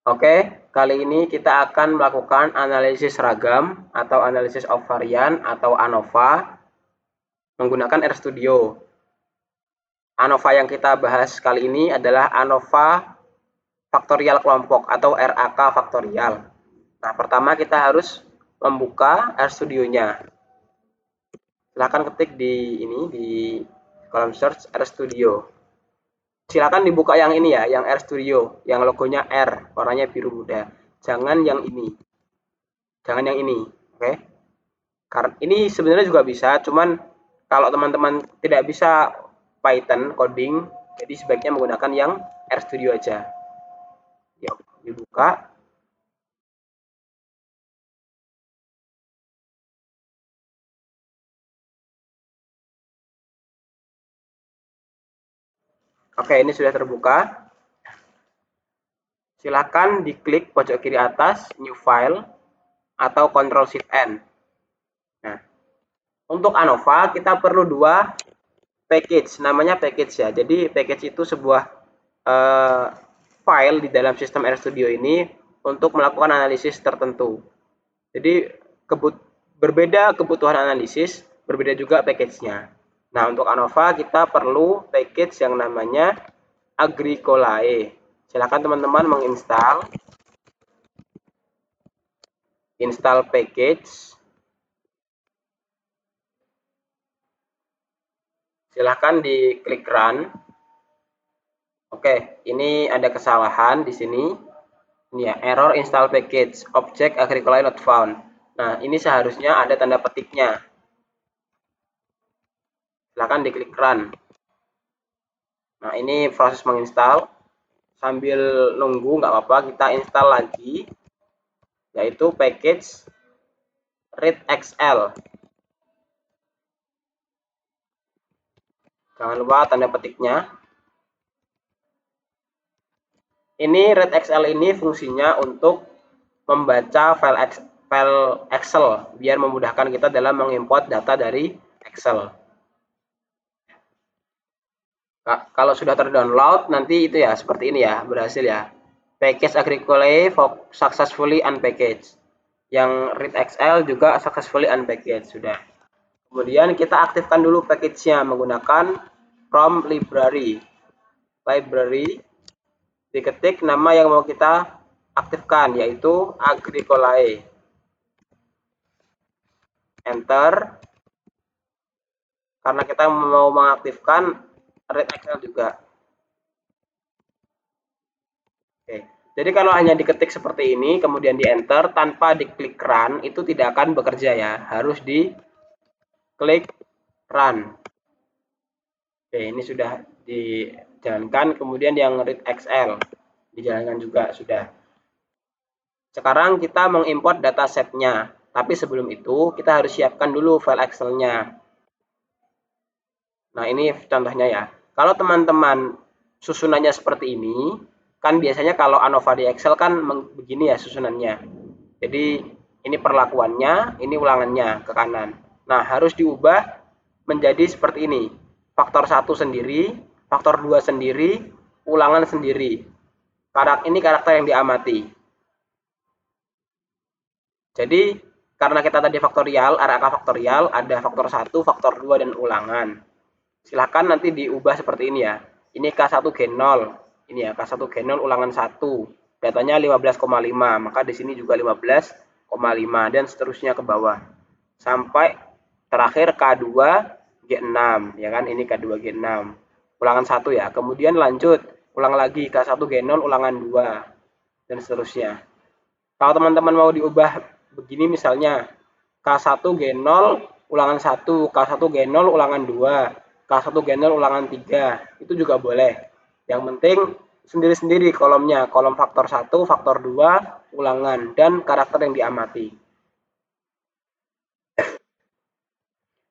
Oke, kali ini kita akan melakukan analisis ragam atau analisis of varian atau ANOVA menggunakan RStudio. ANOVA yang kita bahas kali ini adalah ANOVA faktorial kelompok atau RAK faktorial. Nah, pertama kita harus membuka RStudio-nya. Silakan ketik di kolom search RStudio. Silakan dibuka yang ini ya, yang RStudio, yang logonya R, warnanya biru muda. Jangan yang ini. Jangan yang ini, oke? Karena ini sebenarnya juga bisa, cuman kalau teman-teman tidak bisa Python coding, jadi sebaiknya menggunakan yang RStudio aja. Yuk, dibuka. Oke, ini sudah terbuka. Silakan diklik pojok kiri atas, New File, atau Ctrl-Shift-N. Nah, untuk ANOVA kita perlu dua package, namanya package ya. Jadi package itu sebuah file di dalam sistem RStudio ini untuk melakukan analisis tertentu. Jadi berbeda kebutuhan analisis, berbeda juga package-nya. Nah, untuk ANOVA kita perlu package yang namanya Agricolae. Silakan teman-teman menginstal. Install package. Silahkan diklik run. Oke, ini ada kesalahan di sini. Ini ya, error install package, object Agricolae not found. Nah, ini seharusnya ada tanda petiknya. Silahkan diklik run. Nah, ini proses menginstal. Sambil nunggu nggak apa-apa, kita install lagi, yaitu package readxl. Jangan lupa tanda petiknya. Ini readxl ini fungsinya untuk membaca file Excel biar memudahkan kita dalam mengimport data dari Excel. Nah, kalau sudah terdownload nanti itu ya seperti ini ya, berhasil ya. Package Agricolae successfully unpackaged. Yang readxl juga successfully unpackaged sudah. Kemudian kita aktifkan dulu package-nya menggunakan from library. Library, diketik nama yang mau kita aktifkan, yaitu Agricolae. Enter. Karena kita mau mengaktifkan readxl juga. Oke. Jadi kalau hanya diketik seperti ini, kemudian di enter tanpa diklik run, itu tidak akan bekerja ya. Harus diklik run. Oke, ini sudah dijalankan. Kemudian yang readxl dijalankan juga sudah. Sekarang kita mengimport datasetnya. Tapi sebelum itu, kita harus siapkan dulu file Excel-nya. Nah, ini contohnya ya. Kalau teman-teman susunannya seperti ini, kan biasanya kalau ANOVA di Excel kan begini ya susunannya. Jadi ini perlakuannya, ini ulangannya ke kanan. Nah, harus diubah menjadi seperti ini. Faktor 1 sendiri, faktor 2 sendiri, ulangan sendiri. Ini karakter yang diamati. Jadi karena kita tadi faktorial, RAK faktorial, ada faktor 1, faktor 2, dan ulangan. Silahkan nanti diubah seperti ini ya. Ini K1 G0. Ini ya, K1 G0 ulangan 1. Datanya 15,5. Maka di sini juga 15,5 dan seterusnya ke bawah. Sampai terakhir K2 G6, ya kan? Ini K2 G6. Ulangan 1 ya. Kemudian lanjut, ulang lagi K1 G0 ulangan 2 dan seterusnya. Kalau teman-teman mau diubah begini misalnya K1 G0 ulangan 1, K1 G0 ulangan 2, K1 G0 ulangan 3, itu juga boleh. Yang penting sendiri-sendiri kolomnya, kolom faktor 1, faktor 2, ulangan, dan karakter yang diamati.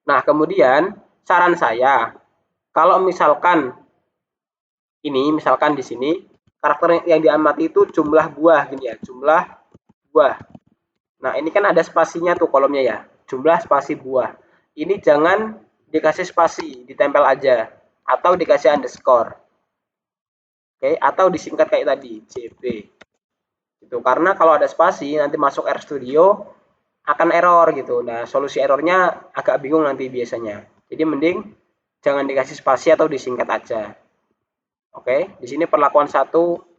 Nah, kemudian saran saya, kalau misalkan misalkan di sini, karakter yang diamati itu jumlah buah, gini ya, jumlah buah. Nah, ini kan ada spasinya tuh kolomnya ya, jumlah spasi buah. Ini jangan dikasih spasi, ditempel aja, atau dikasih underscore. Oke, atau disingkat kayak tadi, JB. Gitu. Karena kalau ada spasi nanti masuk RStudio akan error gitu. Nah, solusi errornya agak bingung nanti biasanya. Jadi mending jangan dikasih spasi atau disingkat aja. Oke, di sini perlakuan 1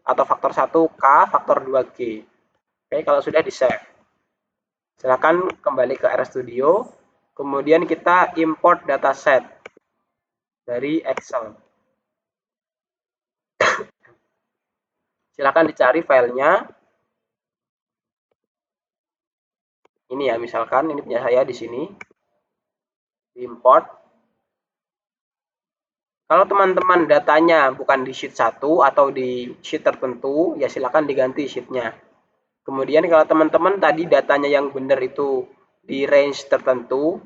atau faktor 1 K, faktor 2G. Oke, kalau sudah di-save. Silakan kembali ke RStudio. Kemudian kita import dataset dari Excel. Silakan dicari filenya. Ini ya, misalkan ini punya saya di sini. Import. Kalau teman-teman datanya bukan di sheet 1 atau di sheet tertentu, ya silakan diganti sheetnya. Kemudian kalau teman-teman tadi datanya yang benar itu di range tertentu,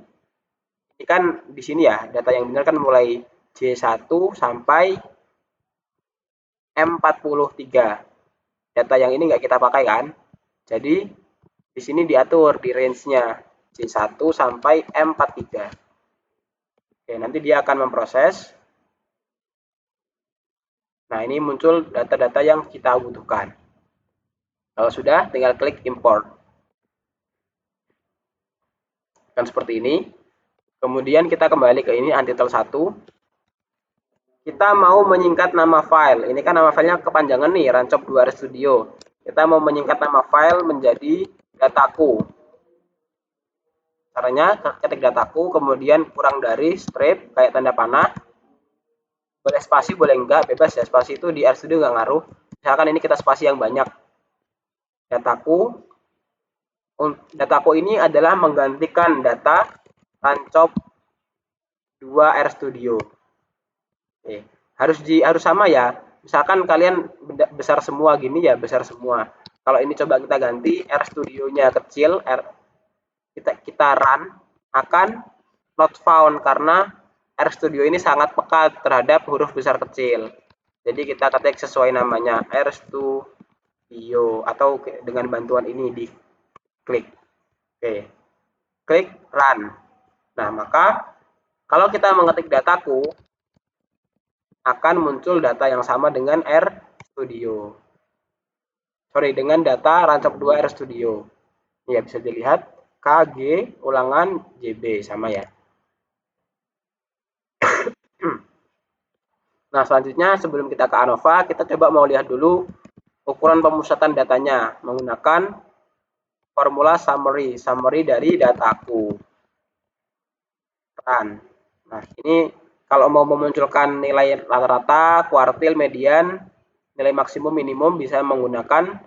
ini kan di sini ya, data yang benar kan mulai J1 sampai M43. Data yang ini nggak kita pakai kan? Jadi di sini diatur di range-nya J1 sampai M43. Oke, nanti dia akan memproses. Nah, ini muncul data-data yang kita butuhkan. Kalau sudah, tinggal klik import. Kan seperti ini. Kemudian kita kembali ke ini, untitled 1. Kita mau menyingkat nama file. Ini kan nama filenya kepanjangan nih, Rancop 2 RStudio. Kita mau menyingkat nama file menjadi dataku. Caranya, ketik dataku, kemudian kurang dari, strip, kayak tanda panah. Boleh spasi, boleh enggak, bebas ya. Spasi itu di RStudio nggak ngaruh. Misalkan ini kita spasi yang banyak. Dataku ini adalah menggantikan data Rancop 2 RStudio. Oke. Harus sama ya. Misalkan kalian besar semua gini ya, besar semua. Kalau ini coba kita ganti RStudio-nya kecil, kita run, akan not found karena RStudio ini sangat peka terhadap huruf besar kecil. Jadi kita ketik sesuai namanya RStudio atau dengan bantuan ini di klik. Oke. Klik run. Nah, maka kalau kita mengetik dataku akan muncul data yang sama dengan RStudio. Dengan data Rancop 2 RStudio. Ya, bisa dilihat KG ulangan JB sama ya. Nah, selanjutnya sebelum kita ke ANOVA, kita coba mau lihat dulu ukuran pemusatan datanya menggunakan formula summary dari dataku. Nah, ini kalau mau memunculkan nilai rata-rata, kuartil, median, nilai maksimum, minimum bisa menggunakan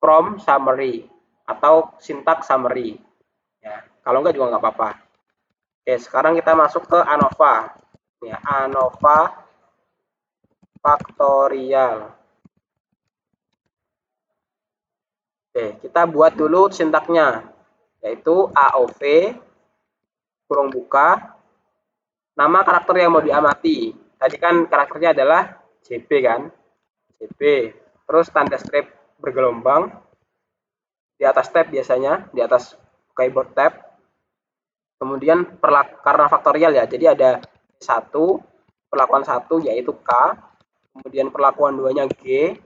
from summary atau syntax summary. Ya, kalau enggak juga nggak apa-apa. Oke, sekarang kita masuk ke ANOVA. Ya, ANOVA faktorial. Oke, kita buat dulu sintaknya, yaitu AOV kurung buka nama karakter yang mau diamati. Tadi kan karakternya adalah JB kan, JB. Terus tanda strip bergelombang di atas tab biasanya, di atas keyboard tab. Kemudian karena faktorial ya, jadi ada 1, perlakuan 1 yaitu K, kemudian perlakuan 2-nya G,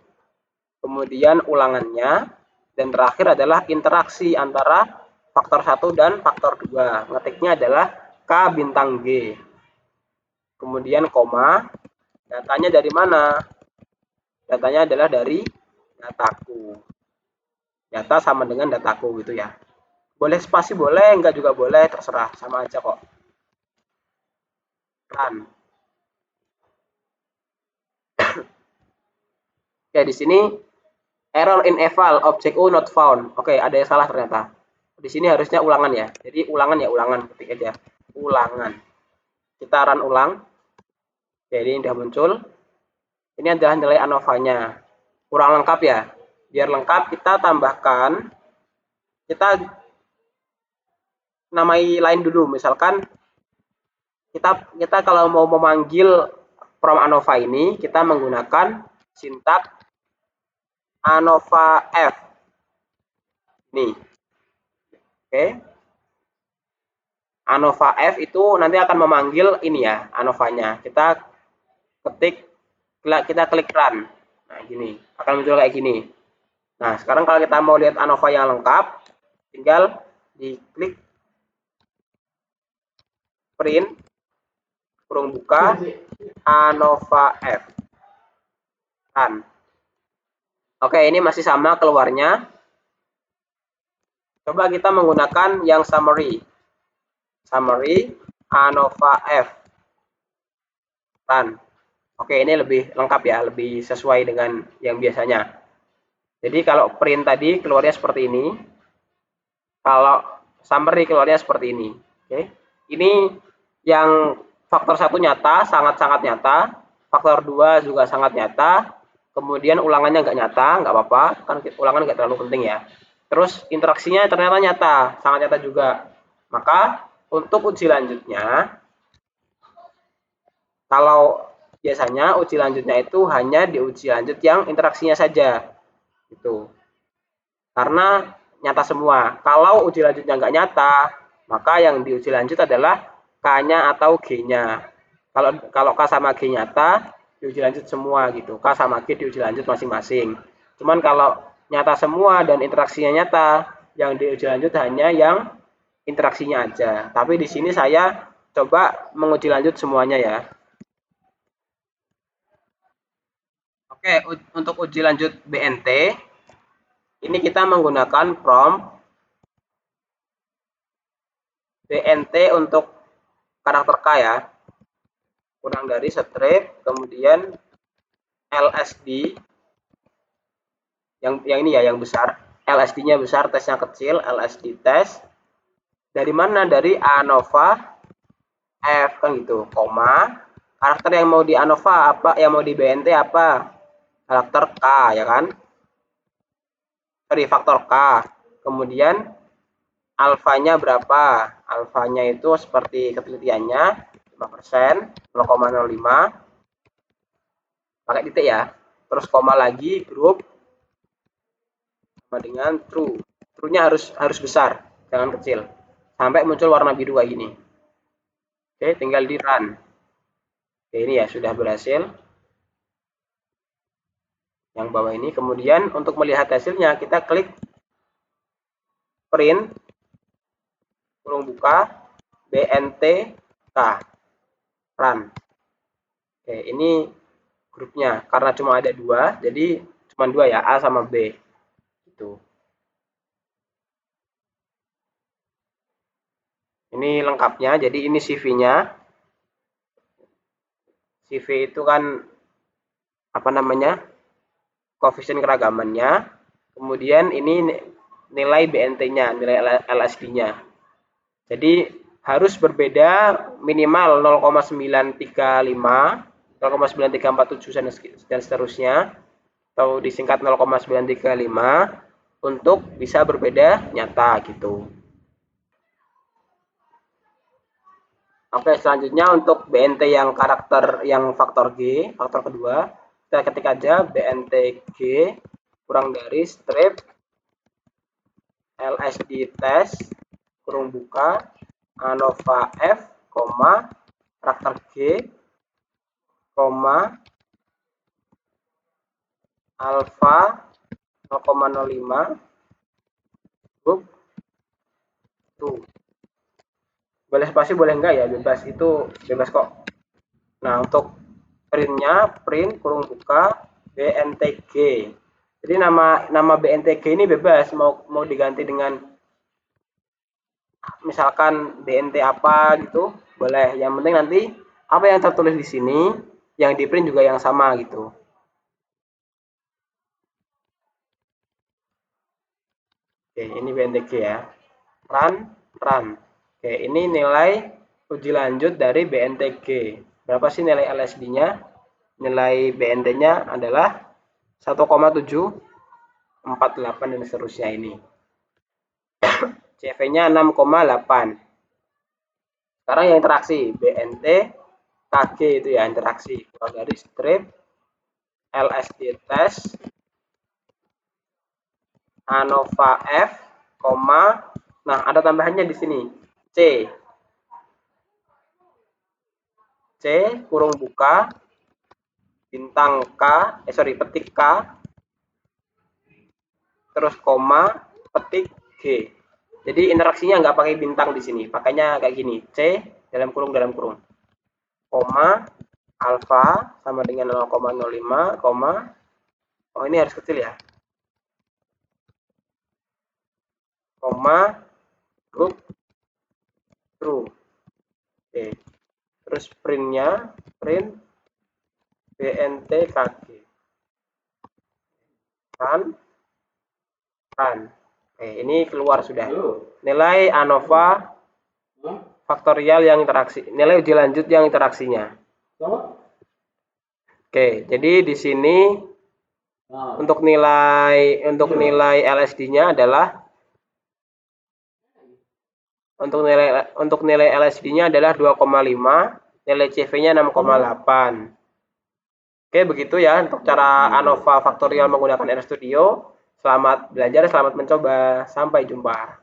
kemudian ulangannya, dan terakhir adalah interaksi antara faktor 1 dan faktor 2. Ngetiknya adalah K bintang G. Kemudian koma, datanya dari mana? Datanya adalah dari dataku. Data sama dengan dataku gitu ya. Boleh spasi boleh, enggak juga boleh, terserah, sama aja kok. Run. Oke, di sini error in eval, object O not found. Oke, ada yang salah ternyata. Di sini harusnya ulangan ya. Jadi ulangan ya, ulangan, ketik aja. Ulangan. Kita run ulang. Jadi ini sudah muncul. Ini adalah nilai ANOVA-nya. Kurang lengkap ya. Biar lengkap kita tambahkan, kita namai lain dulu. Misalkan kita kalau mau memanggil from ANOVA ini, kita menggunakan sintak ANOVA F. Nih. Oke. ANOVA F itu nanti akan memanggil ini ya, ANOVA-nya. Kita klik run. Nah, gini. Akan muncul kayak gini. Nah, sekarang kalau kita mau lihat ANOVA yang lengkap, tinggal diklik print, kurung buka, ANOVA F. Run. Oke, ini masih sama keluarnya. Coba kita menggunakan yang summary. Summary, ANOVA F. Run. Oke, ini lebih lengkap ya, lebih sesuai dengan yang biasanya. Jadi kalau print tadi keluarnya seperti ini, kalau summary keluarnya seperti ini. Oke, ini yang faktor 1 nyata, sangat-sangat nyata. Faktor 2 juga sangat nyata. Kemudian ulangannya nggak nyata, nggak apa-apa, kan ulangan nggak terlalu penting ya. Terus interaksinya ternyata nyata, sangat nyata juga. Maka untuk uji lanjutnya, kalau biasanya uji lanjutnya itu hanya di uji lanjut yang interaksinya saja. Gitu. Karena nyata semua. Kalau uji lanjutnya nggak nyata, maka yang diuji lanjut adalah K-nya atau G-nya. Kalau K sama G nyata, diuji lanjut semua gitu. K sama G diuji lanjut masing-masing. Cuman kalau nyata semua dan interaksinya nyata, yang diuji lanjut hanya yang interaksinya aja. Tapi di sini saya coba menguji lanjut semuanya ya. Oke, untuk uji lanjut BNT, ini kita menggunakan prompt BNT untuk karakter K ya. Kurang dari strip, kemudian LSD, yang ini ya, yang besar. LSD-nya besar, tesnya kecil, LSD tes. Dari mana? Dari ANOVA F kan gitu, koma. Karakter yang mau di ANOVA apa? Yang mau di BNT apa? Karakter K ya kan? Sorry, faktor K. Kemudian alfanya berapa? Alfanya itu seperti ketelitiannya 5%, 0,05. Pakai titik ya. Terus koma lagi, grup sama dengan true. True-nya harus besar, jangan kecil. Sampai muncul warna biru kayak gini. Oke, tinggal di run. Oke, ini ya sudah berhasil. Yang bawah ini. Kemudian untuk melihat hasilnya kita klik print, kurung buka, BNT K, run. Oke, ini grupnya. Karena cuma ada dua, jadi cuma dua ya, A sama B. Gitu. Ini lengkapnya, jadi ini CV-nya. CV itu kan apa namanya? Koefisien keragamannya. Kemudian ini nilai BNT-nya, nilai LSD-nya. Jadi harus berbeda minimal 0,935, 0,9347 dan seterusnya, atau disingkat 0,935 untuk bisa berbeda nyata gitu. Oke, selanjutnya untuk BNT yang karakter yang faktor G, faktor kedua, kita ketik aja BNT G kurang dari strip LSD test kurung buka ANOVA F, karakter G, alfa 0,05 grup 2. Boleh spasi boleh enggak ya, bebas, itu bebas kok. Nah, untuk printnya print kurung buka BNTG. Jadi nama BNTG ini bebas, mau diganti dengan misalkan BNT apa gitu, boleh. Yang penting nanti apa yang tertulis di sini yang di print juga yang sama gitu. Oke, ini BNTG ya. Run. Oke, ini nilai uji lanjut dari BNTG. Berapa sih nilai LSD-nya? Nilai BNT-nya adalah 1,748 dan seterusnya ini. CV-nya 6,8. Sekarang yang interaksi BNT KG itu ya interaksi. Kalau dari strip LSD test ANOVA F, nah ada tambahannya di sini C kurung buka bintang K, petik K terus koma, petik G. Jadi interaksinya nggak pakai bintang di sini, pakainya kayak gini, C dalam kurung, koma, alfa sama dengan 0,05, koma, oh ini harus kecil ya, koma, group, true. Oke. Terus printnya, print, BNTKG. Kan. Oke, ini keluar sudah. Nilai ANOVA faktorial yang interaksi, nilai uji lanjut yang interaksinya. Oke, jadi di sini untuk nilai LSD-nya adalah untuk nilai LSD-nya adalah 2,5, nilai CV-nya 6,8. Oke, begitu ya untuk cara ANOVA faktorial menggunakan RStudio. Selamat belajar, selamat mencoba. Sampai jumpa.